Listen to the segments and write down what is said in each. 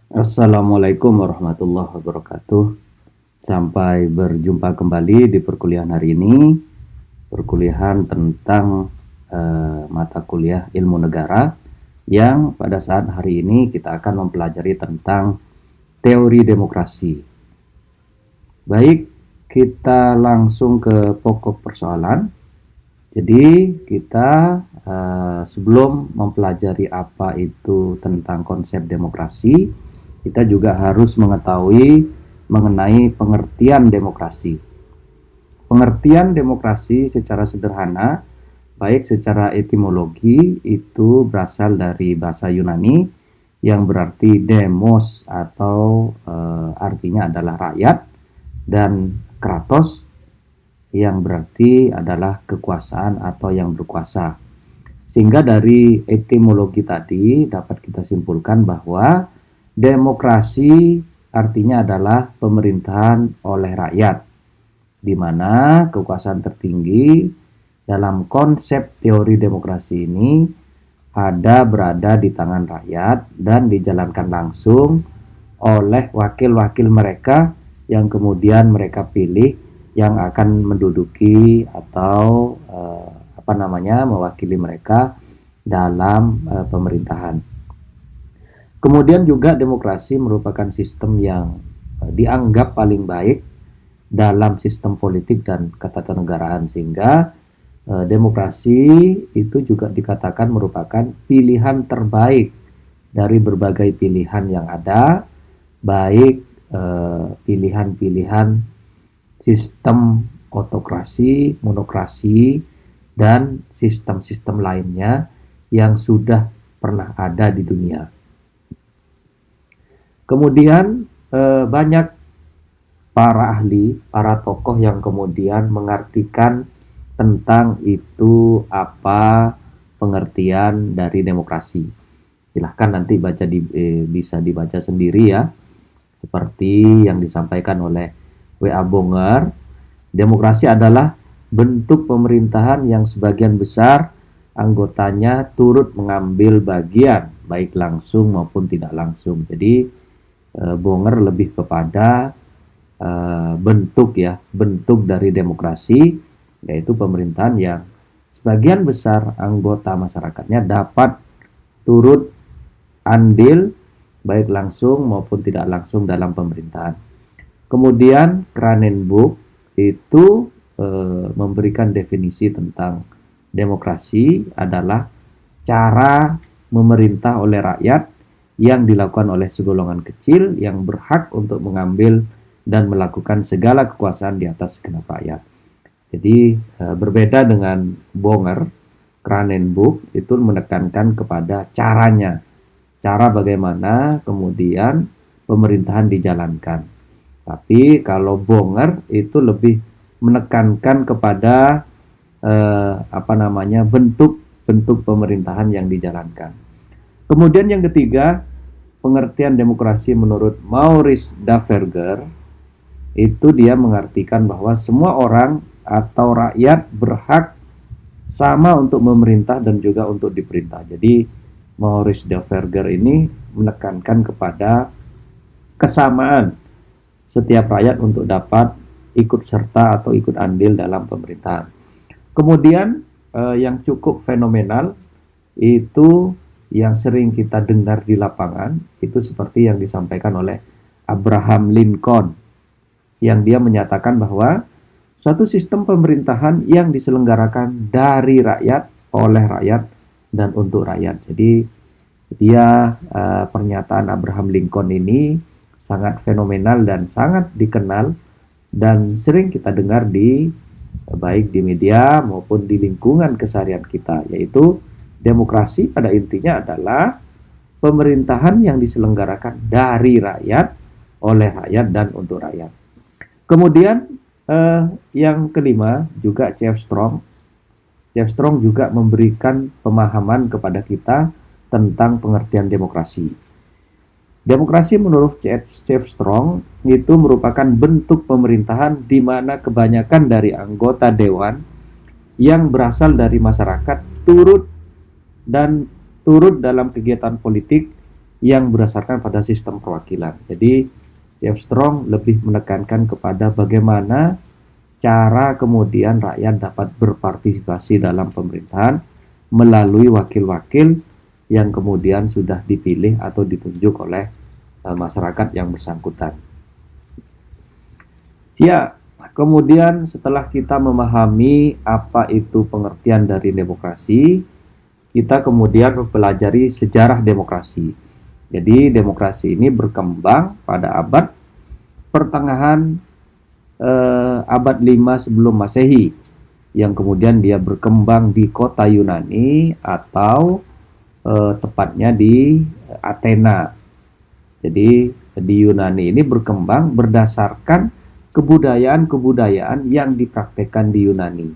Assalamualaikum warahmatullahi wabarakatuh. Sampai berjumpa kembali di perkuliahan hari ini. Perkuliahan tentang mata kuliah ilmu negara yang pada saat hari ini kita akan mempelajari tentang teori demokrasi. Baik, kita langsung ke pokok persoalan. Jadi kita sebelum mempelajari apa itu tentang konsep demokrasi, kita juga harus mengetahui mengenai pengertian demokrasi. Pengertian demokrasi secara sederhana, baik secara etimologi, itu berasal dari bahasa Yunani yang berarti demos atau artinya adalah rakyat, dan kratos yang berarti adalah kekuasaan atau yang berkuasa. Sehingga dari etimologi tadi dapat kita simpulkan bahwa demokrasi artinya adalah pemerintahan oleh rakyat, di mana kekuasaan tertinggi dalam konsep teori demokrasi ini berada di tangan rakyat dan dijalankan langsung oleh wakil-wakil mereka yang kemudian mereka pilih yang akan menduduki atau mewakili mereka dalam pemerintahan. Kemudian juga demokrasi merupakan sistem yang dianggap paling baik dalam sistem politik dan ketatanegaraan, sehingga demokrasi itu juga dikatakan merupakan pilihan terbaik dari berbagai pilihan yang ada, baik pilihan-pilihan sistem otokrasi, monokrasi, dan sistem-sistem lainnya yang sudah pernah ada di dunia. Kemudian banyak para ahli, para tokoh yang kemudian mengartikan tentang itu apa pengertian dari demokrasi. Silahkan nanti bisa dibaca sendiri ya, seperti yang disampaikan oleh W.A. Bonger. Demokrasi adalah bentuk pemerintahan yang sebagian besar anggotanya turut mengambil bagian, baik langsung maupun tidak langsung. Jadi Bonger lebih kepada bentuk dari demokrasi, yaitu pemerintahan yang sebagian besar anggota masyarakatnya dapat turut andil, baik langsung maupun tidak langsung dalam pemerintahan. Kemudian Kranenburg itu memberikan definisi tentang demokrasi adalah cara memerintah oleh rakyat yang dilakukan oleh segolongan kecil yang berhak untuk mengambil dan melakukan segala kekuasaan di atas segenap rakyat. Jadi berbeda dengan Bonger, Kranenburg itu menekankan kepada caranya, cara bagaimana kemudian pemerintahan dijalankan. Tapi kalau Bonger itu lebih menekankan kepada bentuk pemerintahan yang dijalankan. Kemudian yang ketiga, pengertian demokrasi menurut Maurice Daverger itu dia mengartikan bahwa semua orang atau rakyat berhak sama untuk memerintah dan juga untuk diperintah. Jadi Maurice Daverger ini menekankan kepada kesamaan setiap rakyat untuk dapat ikut serta atau ikut andil dalam pemerintahan. Kemudian yang cukup fenomenal itu yang sering kita dengar di lapangan, itu seperti yang disampaikan oleh Abraham Lincoln, yang dia menyatakan bahwa suatu sistem pemerintahan yang diselenggarakan dari rakyat, oleh rakyat, dan untuk rakyat. Jadi dia pernyataan Abraham Lincoln ini sangat fenomenal dan sangat dikenal dan sering kita dengar baik di media maupun di lingkungan keseharian kita, yaitu demokrasi pada intinya adalah pemerintahan yang diselenggarakan dari rakyat, oleh rakyat, dan untuk rakyat. Kemudian yang kelima juga C.F. Strong. C.F. Strong juga memberikan pemahaman kepada kita tentang pengertian demokrasi. Demokrasi menurut C.F. Strong itu merupakan bentuk pemerintahan di mana kebanyakan dari anggota dewan yang berasal dari masyarakat turut dalam kegiatan politik yang berdasarkan pada sistem perwakilan. Jadi C.F. Strong lebih menekankan kepada bagaimana cara kemudian rakyat dapat berpartisipasi dalam pemerintahan melalui wakil-wakil yang kemudian sudah dipilih atau ditunjuk oleh masyarakat yang bersangkutan. Ya, kemudian setelah kita memahami apa itu pengertian dari demokrasi, kita kemudian mempelajari sejarah demokrasi. Jadi demokrasi ini berkembang pada abad pertengahan abad 5 sebelum Masehi, yang kemudian dia berkembang di kota Yunani atau tepatnya di Athena. Jadi di Yunani ini berkembang berdasarkan kebudayaan-kebudayaan yang dipraktekkan di Yunani.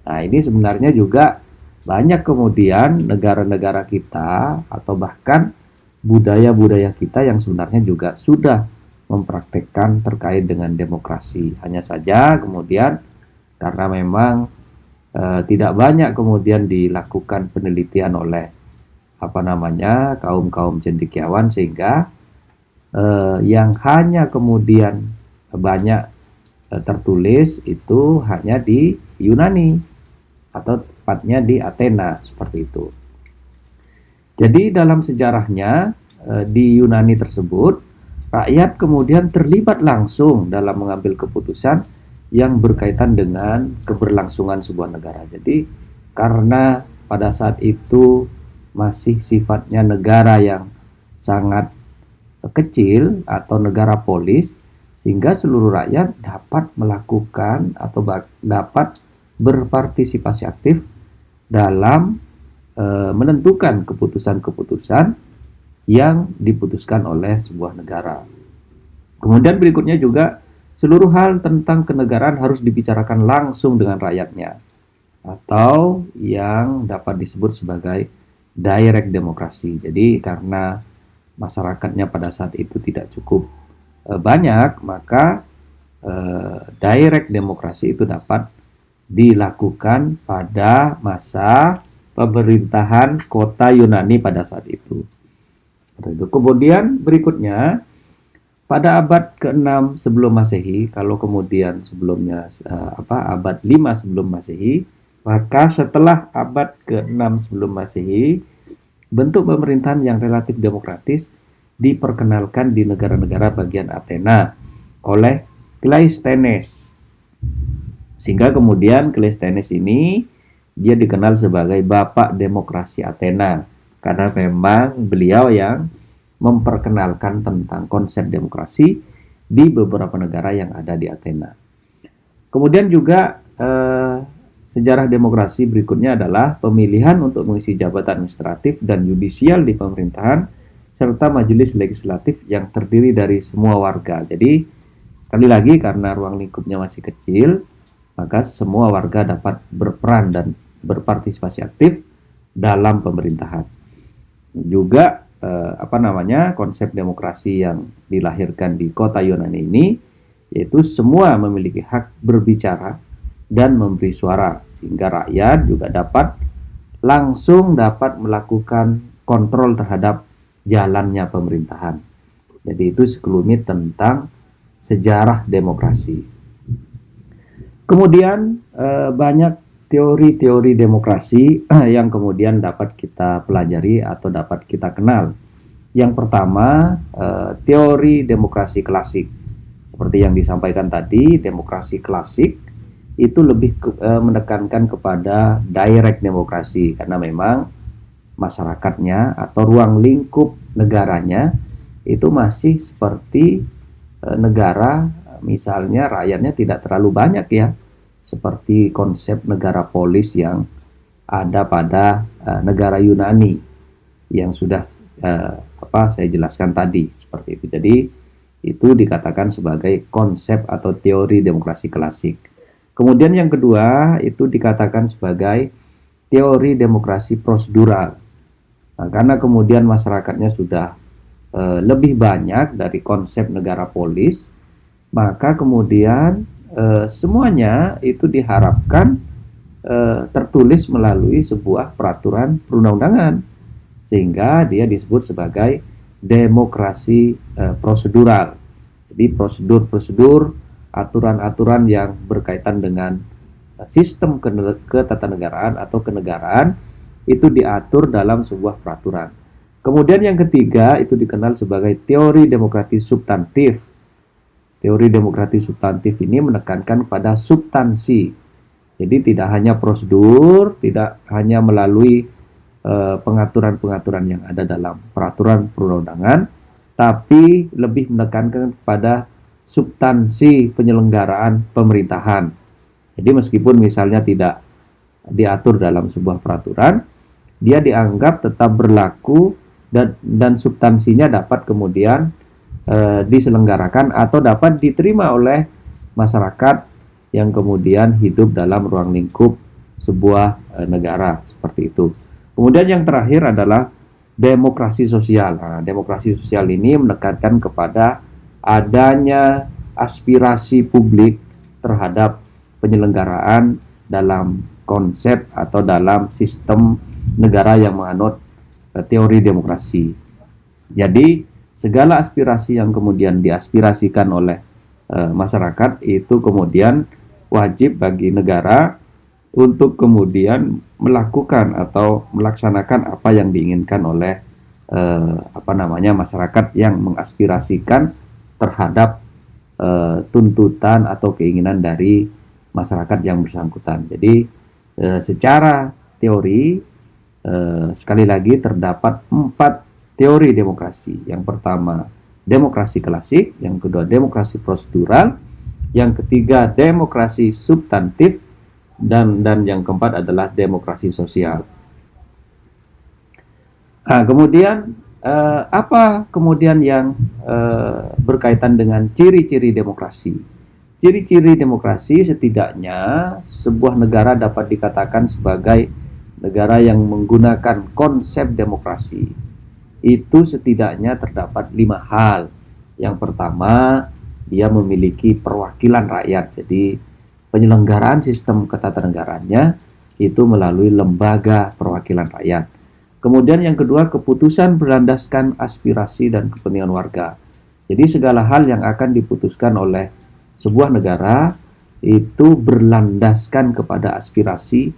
Nah, ini sebenarnya juga banyak kemudian negara-negara kita atau bahkan budaya-budaya kita yang sebenarnya juga sudah mempraktekkan terkait dengan demokrasi. Hanya saja kemudian karena memang tidak banyak kemudian dilakukan penelitian oleh kaum-kaum cendekiawan, sehingga yang hanya kemudian banyak tertulis itu hanya di Yunani atau tepatnya di Athena, seperti itu. Jadi dalam sejarahnya di Yunani tersebut, rakyat kemudian terlibat langsung dalam mengambil keputusan yang berkaitan dengan keberlangsungan sebuah negara. Jadi karena pada saat itu masih sifatnya negara yang sangat kecil atau negara polis, sehingga seluruh rakyat dapat melakukan atau dapat berpartisipasi aktif dalam menentukan keputusan-keputusan yang diputuskan oleh sebuah negara. Kemudian berikutnya juga seluruh hal tentang kenegaraan harus dibicarakan langsung dengan rakyatnya, atau yang dapat disebut sebagai direct demokrasi. Jadi karena masyarakatnya pada saat itu tidak cukup banyak, maka direct demokrasi itu dapat dilakukan pada masa pemerintahan kota Yunani pada saat itu. Seperti itu. Kemudian berikutnya pada abad ke-6 sebelum Masehi, kalau kemudian sebelumnya abad 5 sebelum Masehi, maka setelah abad ke-6 sebelum Masehi, bentuk pemerintahan yang relatif demokratis diperkenalkan di negara-negara bagian Athena oleh Cleisthenes. Sehingga kemudian Cleisthenes ini dia dikenal sebagai bapak demokrasi Athena, karena memang beliau yang memperkenalkan tentang konsep demokrasi di beberapa negara yang ada di Athena. Kemudian juga sejarah demokrasi berikutnya adalah pemilihan untuk mengisi jabatan administratif dan yudisial di pemerintahan, serta majelis legislatif yang terdiri dari semua warga. Jadi sekali lagi karena ruang lingkupnya masih kecil, maka semua warga dapat berperan dan berpartisipasi aktif dalam pemerintahan. Juga konsep demokrasi yang dilahirkan di kota Yunani ini, yaitu semua memiliki hak berbicara dan memberi suara, sehingga rakyat juga langsung dapat melakukan kontrol terhadap jalannya pemerintahan. Jadi itu sekelumit tentang sejarah demokrasi. Kemudian banyak teori-teori demokrasi yang kemudian dapat kita pelajari atau dapat kita kenal. Yang pertama, teori demokrasi klasik. Seperti yang disampaikan tadi, demokrasi klasik itu lebih menekankan kepada direct demokrasi, karena memang masyarakatnya atau ruang lingkup negaranya itu masih seperti negara, misalnya rakyatnya tidak terlalu banyak ya, seperti konsep negara polis yang ada pada negara Yunani yang sudah saya jelaskan tadi, seperti itu. Jadi itu dikatakan sebagai konsep atau teori demokrasi klasik. Kemudian yang kedua itu dikatakan sebagai teori demokrasi prosedural. Nah, karena kemudian masyarakatnya sudah lebih banyak dari konsep negara polis, maka kemudian semuanya itu diharapkan tertulis melalui sebuah peraturan perundang-undangan, sehingga dia disebut sebagai demokrasi prosedural. Jadi prosedur-prosedur, aturan-aturan yang berkaitan dengan sistem ketatanegaraan atau kenegaraan itu diatur dalam sebuah peraturan. Kemudian yang ketiga itu dikenal sebagai teori demokratis substantif. Teori demokratis substantif ini menekankan pada substansi. Jadi tidak hanya prosedur, tidak hanya melalui pengaturan-pengaturan yang ada dalam peraturan perundang-undangan, tapi lebih menekankan pada substansi penyelenggaraan pemerintahan. Jadi meskipun misalnya tidak diatur dalam sebuah peraturan, dia dianggap tetap berlaku dan substansinya dapat kemudian diselenggarakan atau dapat diterima oleh masyarakat yang kemudian hidup dalam ruang lingkup sebuah negara, seperti itu. Kemudian yang terakhir adalah demokrasi sosial. Nah, demokrasi sosial ini menekankan kepada adanya aspirasi publik terhadap penyelenggaraan dalam konsep atau dalam sistem negara yang menganut teori demokrasi. Jadi segala aspirasi yang kemudian diaspirasikan oleh masyarakat itu kemudian wajib bagi negara untuk kemudian melakukan atau melaksanakan apa yang diinginkan oleh masyarakat yang mengaspirasikan terhadap tuntutan atau keinginan dari masyarakat yang bersangkutan. Jadi secara teori sekali lagi terdapat 4 teori demokrasi. Yang pertama demokrasi klasik, yang kedua demokrasi prosedural, yang ketiga demokrasi substantif, dan yang keempat adalah demokrasi sosial. Nah, kemudian apa kemudian yang berkaitan dengan ciri-ciri demokrasi? Ciri-ciri demokrasi setidaknya sebuah negara dapat dikatakan sebagai negara yang menggunakan konsep demokrasi. Itu setidaknya terdapat 5 hal. Yang pertama, dia memiliki perwakilan rakyat. Jadi penyelenggaraan sistem ketatanegaranya itu melalui lembaga perwakilan rakyat. Kemudian yang kedua, keputusan berlandaskan aspirasi dan kepentingan warga. Jadi segala hal yang akan diputuskan oleh sebuah negara itu berlandaskan kepada aspirasi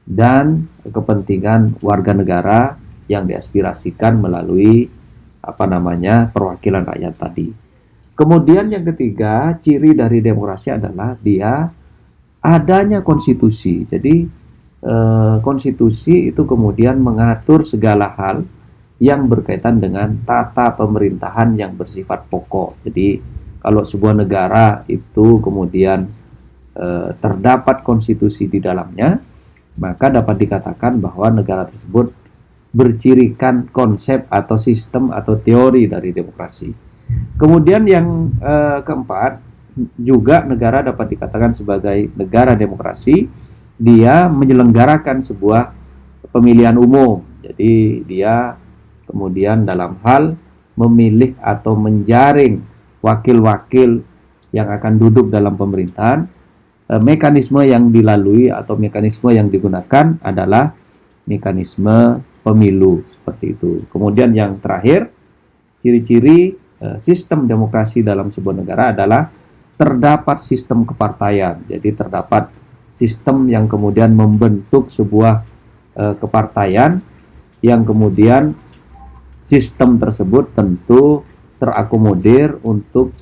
dan kepentingan warga negara yang diaspirasikan melalui perwakilan rakyat tadi. Kemudian yang ketiga, ciri dari demokrasi adalah dia adanya konstitusi. Jadi konstitusi itu kemudian mengatur segala hal yang berkaitan dengan tata pemerintahan yang bersifat pokok. Jadi kalau sebuah negara itu kemudian terdapat konstitusi di dalamnya, maka dapat dikatakan bahwa negara tersebut bercirikan konsep atau sistem atau teori dari demokrasi. Kemudian yang keempat, juga negara dapat dikatakan sebagai negara demokrasi, dia menyelenggarakan sebuah pemilihan umum. Jadi dia kemudian dalam hal memilih atau menjaring wakil-wakil yang akan duduk dalam pemerintahan. Mekanisme yang dilalui atau mekanisme yang digunakan adalah mekanisme pemilu, seperti itu. Kemudian yang terakhir, ciri-ciri sistem demokrasi dalam sebuah negara adalah terdapat sistem kepartaian. Jadi terdapat sistem yang kemudian membentuk sebuah kepartaian yang kemudian sistem tersebut tentu terakomodir untuk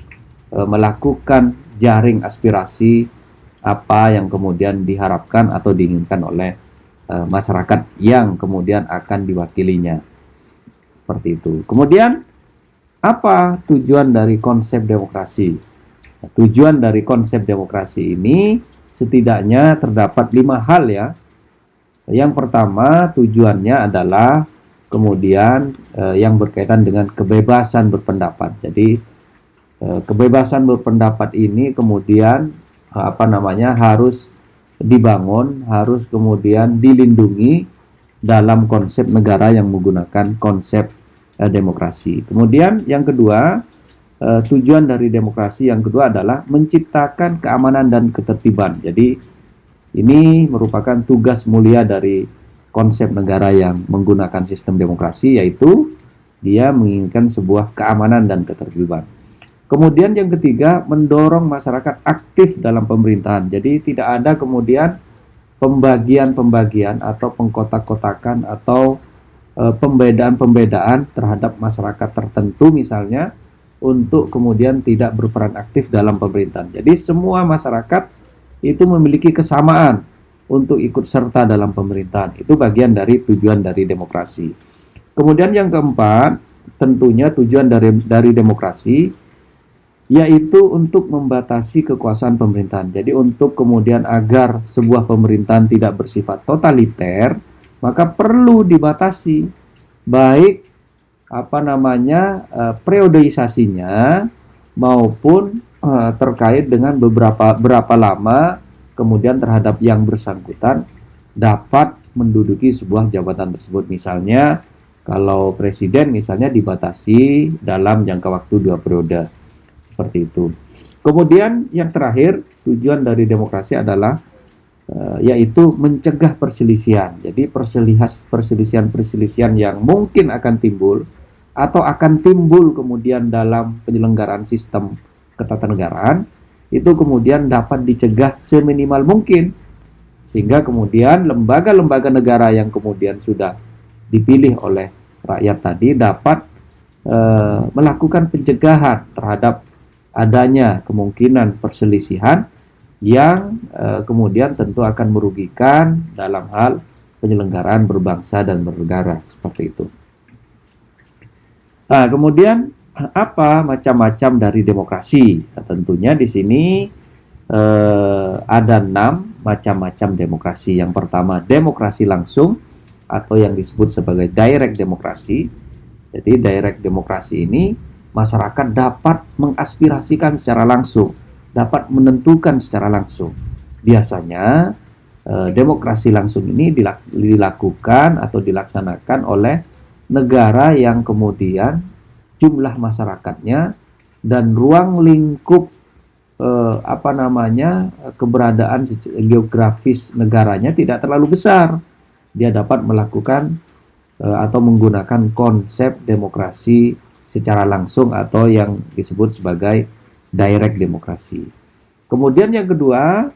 melakukan jaring aspirasi apa yang kemudian diharapkan atau diinginkan oleh masyarakat yang kemudian akan diwakilinya. Seperti itu. Kemudian apa tujuan dari konsep demokrasi? Nah, tujuan dari konsep demokrasi ini setidaknya terdapat 5 hal ya. Yang pertama, tujuannya adalah kemudian yang berkaitan dengan kebebasan berpendapat. Jadi kebebasan berpendapat ini kemudian harus dibangun, harus kemudian dilindungi dalam konsep negara yang menggunakan konsep demokrasi. Kemudian yang kedua, tujuan dari demokrasi yang kedua adalah menciptakan keamanan dan ketertiban. Jadi ini merupakan tugas mulia dari konsep negara yang menggunakan sistem demokrasi, yaitu dia menginginkan sebuah keamanan dan ketertiban. Kemudian yang ketiga, mendorong masyarakat aktif dalam pemerintahan. Jadi tidak ada kemudian pembagian-pembagian atau pengkotak-kotakan atau pembedaan-pembedaan terhadap masyarakat tertentu misalnya untuk kemudian tidak berperan aktif dalam pemerintahan. Jadi semua masyarakat itu memiliki kesamaan untuk ikut serta dalam pemerintahan. Itu bagian dari tujuan dari demokrasi. Kemudian yang keempat, tentunya tujuan dari demokrasi yaitu untuk membatasi kekuasaan pemerintahan. Jadi untuk kemudian agar sebuah pemerintahan tidak bersifat totaliter, maka perlu dibatasi baik periodisasinya maupun terkait dengan berapa lama kemudian terhadap yang bersangkutan dapat menduduki sebuah jabatan tersebut. Misalnya kalau presiden misalnya dibatasi dalam jangka waktu 2 periode seperti itu. Kemudian yang terakhir, tujuan dari demokrasi adalah yaitu mencegah perselisihan. Jadi perselisihan yang mungkin akan timbul atau akan timbul kemudian dalam penyelenggaraan sistem ketatanegaraan itu kemudian dapat dicegah seminimal mungkin, sehingga kemudian lembaga-lembaga negara yang kemudian sudah dipilih oleh rakyat tadi dapat melakukan pencegahan terhadap adanya kemungkinan perselisihan yang kemudian tentu akan merugikan dalam hal penyelenggaraan berbangsa dan bernegara seperti itu. Nah, kemudian apa macam-macam dari demokrasi? Nah, tentunya di sini ada 6 macam-macam demokrasi. Yang pertama, demokrasi langsung atau yang disebut sebagai direct demokrasi. Jadi direct demokrasi ini masyarakat dapat mengaspirasikan secara langsung, dapat menentukan secara langsung. Biasanya demokrasi langsung ini dilakukan atau dilaksanakan oleh negara yang kemudian jumlah masyarakatnya dan ruang lingkup keberadaan geografis negaranya tidak terlalu besar. Dia dapat melakukan atau menggunakan konsep demokrasi secara langsung atau yang disebut sebagai direct demokrasi. Kemudian yang kedua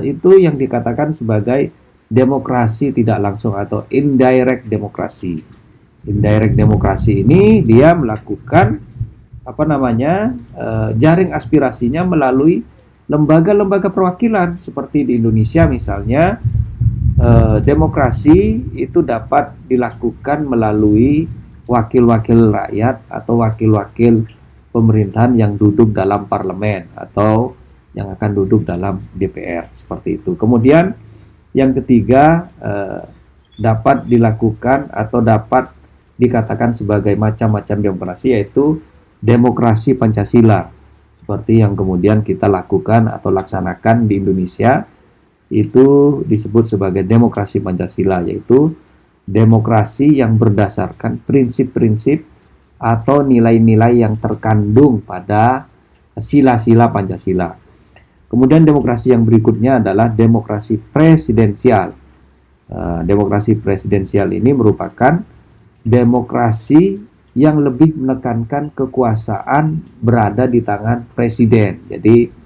itu yang dikatakan sebagai demokrasi tidak langsung atau indirect demokrasi. Indirect demokrasi ini dia melakukan jaring aspirasinya melalui lembaga-lembaga perwakilan seperti di Indonesia misalnya. Demokrasi itu dapat dilakukan melalui wakil-wakil rakyat atau wakil-wakil pemerintahan yang duduk dalam parlemen atau yang akan duduk dalam DPR seperti itu. Kemudian yang ketiga dapat dilakukan atau dapat dikatakan sebagai macam-macam demokrasi, yaitu demokrasi Pancasila seperti yang kemudian kita lakukan atau laksanakan di Indonesia. Itu disebut sebagai demokrasi Pancasila, yaitu demokrasi yang berdasarkan prinsip-prinsip atau nilai-nilai yang terkandung pada sila-sila Pancasila. Kemudian demokrasi yang berikutnya adalah demokrasi presidensial. Demokrasi presidensial ini merupakan demokrasi yang lebih menekankan kekuasaan berada di tangan presiden. Jadi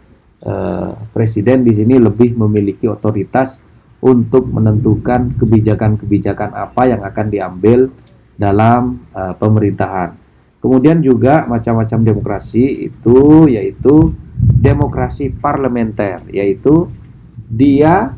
presiden di sini lebih memiliki otoritas untuk menentukan kebijakan-kebijakan apa yang akan diambil dalam pemerintahan. Kemudian juga macam-macam demokrasi itu yaitu demokrasi parlementer, yaitu dia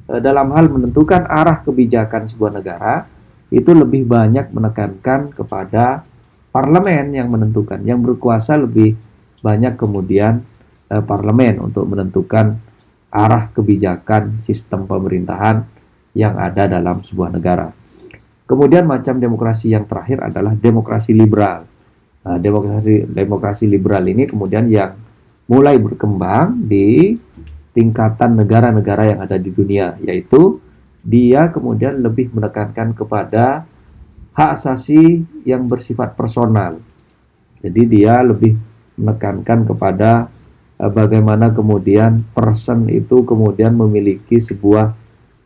dalam hal menentukan arah kebijakan sebuah negara itu lebih banyak menekankan kepada parlemen yang menentukan, yang berkuasa lebih banyak kemudian parlemen untuk menentukan arah kebijakan sistem pemerintahan yang ada dalam sebuah negara. Kemudian macam demokrasi yang terakhir adalah demokrasi liberal. Nah, demokrasi liberal ini kemudian yang mulai berkembang di tingkatan negara-negara yang ada di dunia, yaitu dia kemudian lebih menekankan kepada hak asasi yang bersifat personal. Jadi dia lebih menekankan kepada bagaimana kemudian person itu kemudian memiliki sebuah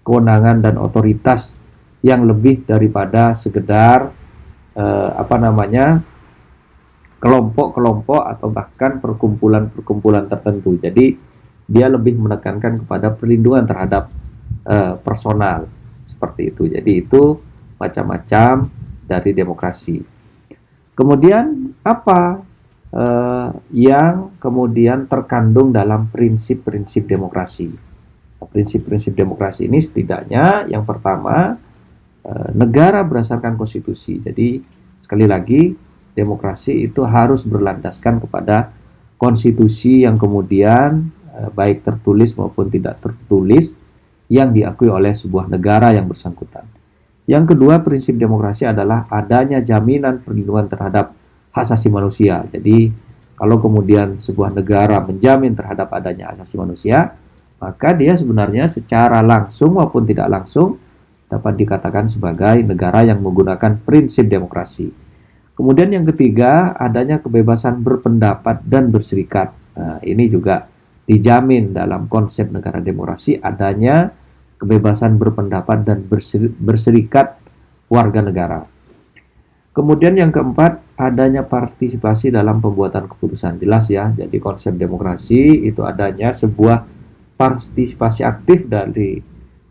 kewenangan dan otoritas yang lebih daripada sekedar apa namanya, kelompok-kelompok atau bahkan perkumpulan-perkumpulan tertentu. Jadi dia lebih menekankan kepada perlindungan terhadap personal seperti itu. Jadi itu macam-macam dari demokrasi. Kemudian apa yang kemudian terkandung dalam prinsip-prinsip demokrasi? Prinsip-prinsip demokrasi ini setidaknya yang pertama, negara berdasarkan konstitusi. Jadi sekali lagi, demokrasi itu harus berlandaskan kepada konstitusi yang kemudian baik tertulis maupun tidak tertulis yang diakui oleh sebuah negara yang bersangkutan. Yang kedua, prinsip demokrasi adalah adanya jaminan perlindungan terhadap hak asasi manusia. Jadi kalau kemudian sebuah negara menjamin terhadap adanya hak asasi manusia, maka dia sebenarnya secara langsung maupun tidak langsung dapat dikatakan sebagai negara yang menggunakan prinsip demokrasi. Kemudian yang ketiga, adanya kebebasan berpendapat dan berserikat. Nah, ini juga dijamin dalam konsep negara demokrasi, adanya kebebasan berpendapat dan berserikat warga negara. Kemudian yang keempat, adanya partisipasi dalam pembuatan keputusan. Jelas ya, jadi konsep demokrasi itu adanya sebuah partisipasi aktif dari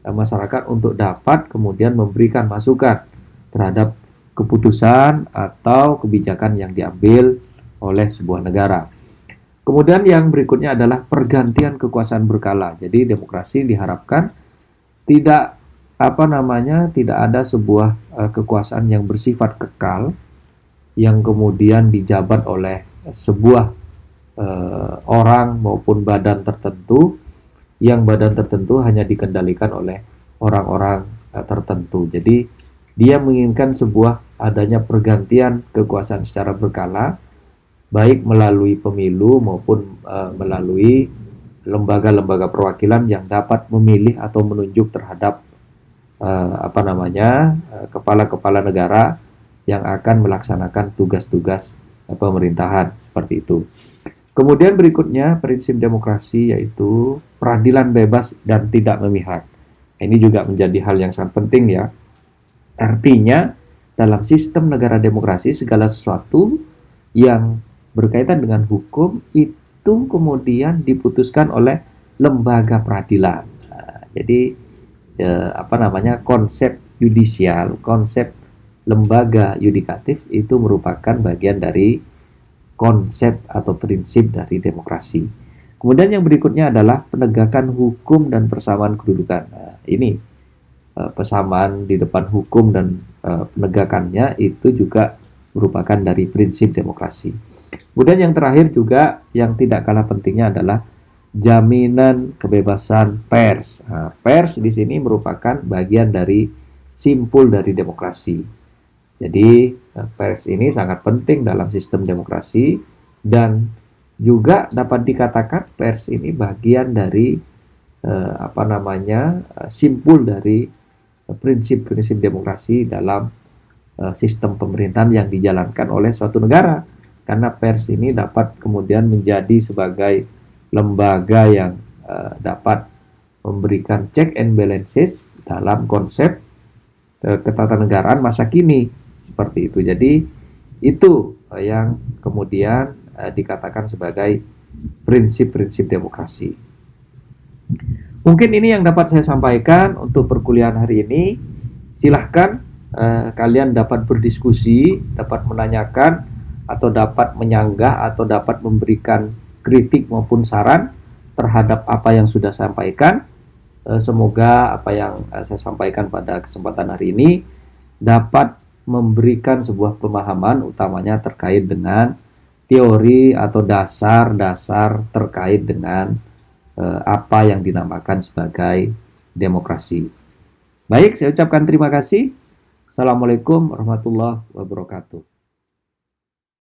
masyarakat untuk dapat kemudian memberikan masukan terhadap keputusan atau kebijakan yang diambil oleh sebuah negara. Kemudian yang berikutnya adalah pergantian kekuasaan berkala. Jadi demokrasi diharapkan tidak tidak ada sebuah kekuasaan yang bersifat kekal yang kemudian dijabat oleh sebuah orang maupun badan tertentu, yang badan tertentu hanya dikendalikan oleh orang-orang tertentu. Jadi dia menginginkan sebuah adanya pergantian kekuasaan secara berkala, baik melalui pemilu maupun melalui lembaga-lembaga perwakilan yang dapat memilih atau menunjuk terhadap kepala-kepala negara yang akan melaksanakan tugas-tugas pemerintahan seperti itu. Kemudian berikutnya prinsip demokrasi yaitu peradilan bebas dan tidak memihak. Ini juga menjadi hal yang sangat penting ya. Artinya dalam sistem negara demokrasi segala sesuatu yang berkaitan dengan hukum itu kemudian diputuskan oleh lembaga peradilan. Nah, jadi konsep yudisial, konsep lembaga yudikatif itu merupakan bagian dari konsep atau prinsip dari demokrasi. Kemudian yang berikutnya adalah penegakan hukum dan persamaan kedudukan. Nah, ini persamaan di depan hukum dan penegakannya itu juga merupakan dari prinsip demokrasi. Kemudian yang terakhir juga yang tidak kalah pentingnya adalah jaminan kebebasan pers. Nah, pers di sini merupakan bagian dari simpul dari demokrasi. Jadi pers ini sangat penting dalam sistem demokrasi dan juga dapat dikatakan pers ini bagian dari simpul dari prinsip-prinsip demokrasi dalam sistem pemerintahan yang dijalankan oleh suatu negara. Karena pers ini dapat kemudian menjadi sebagai lembaga yang dapat memberikan check and balances dalam konsep ketatanegaraan masa kini seperti itu. Jadi itu yang kemudian dikatakan sebagai prinsip-prinsip demokrasi. Mungkin ini yang dapat saya sampaikan untuk perkuliahan hari ini. Silahkan kalian dapat berdiskusi, dapat menanyakan, atau dapat menyanggah, atau dapat memberikan kritik maupun saran terhadap apa yang sudah saya sampaikan. Semoga apa yang saya sampaikan pada kesempatan hari ini dapat memberikan sebuah pemahaman utamanya terkait dengan teori atau dasar-dasar terkait dengan apa yang dinamakan sebagai demokrasi. Baik, saya ucapkan terima kasih. Assalamualaikum warahmatullahi wabarakatuh.